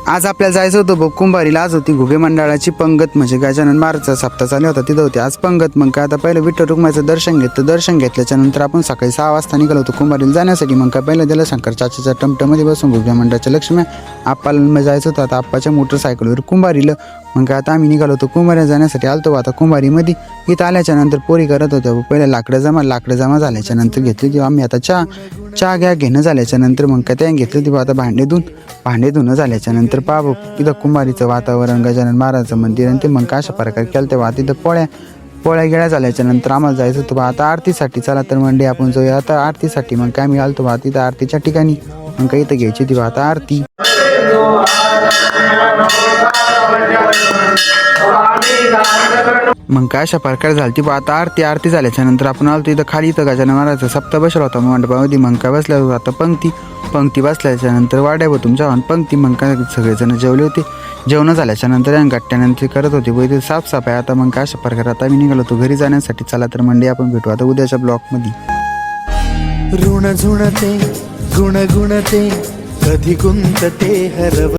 आज आपल्याला जायचं होतं बघ कुंभारीला। आज होती घुगे मंडळाची पंगत, म्हणजे गजानन महाराजचा सप्ताह चालू होता, तिथं होती आज पंगत। मग काय आता पहिलं विठ्ठल रुक्माईचं दर्शन घेतलं, दर्शन घेतल्याच्या नंतर आपण सकाळी 6 वाजता निघालो होतो कुंभारीला जाण्यासाठी। मग काय पहिलं त्याला शंकर चाचाच्या टमटमध्ये बसून घुगे मंडळाच्या लक्ष्मी आप्पाला जायचं होतं, आता आप्पाच्या मोटरसायकलवर कुंभारीला। मग काय आता आम्ही निघालो होतो कुंभारीला जाण्यासाठी। आलतो आता कुंभारीमध्ये, इथं आल्याच्या नंतर पोरी करत होत्या पहिले लाकडं जमा झाल्याच्या नंतर घेतली ती आम्ही आता चहा घेणं झाल्याच्या नंतर मग काय त्या घेतलं ती आता भांडे धुणं झाल्याच्या नंतर पाहा तिथं कुंभारीचं वातावरण, गजानन महाराजचं मंदिर आणि ते मग अशा प्रकारे केलं तेव्हा तिथं पोळ्या गेळ्या झाल्याच्या नंतर आम्हाला जायचं होतं आता आरतीसाठी। चला तर मंडळी आपण जाऊया आता आरतीसाठी। मग काय आम्ही आलतो तिथं आरतीच्या ठिकाणी, मग काही इथं घ्यायची ती आता आरती। मग काय अशा प्रकारे झाली ती आता आरती झाल्याच्या नंतर आपण आलो इथं खाली, इथं गजानन महाराजचा सप्ताह बसला होता मंडपामध्ये। मग काय बसल्या आता पंक्ती बसल्याच्या नंतर वाड्या तुमच्या पंक्ती। मग काय सगळेजण जेवले होते, जेवण झाल्याच्या नंतर गट्ट्यानंतर करत होते व इथे साफसफाई। आता मग काय अशा प्रकारे आता आम्ही निघालो होतो घरी जाण्यासाठी। चला तर मंडळी आपण भेटू आता उद्याच्या ब्लॉगमध्ये। ऋण झुणते गुणगुणते कधी गुंतते हरव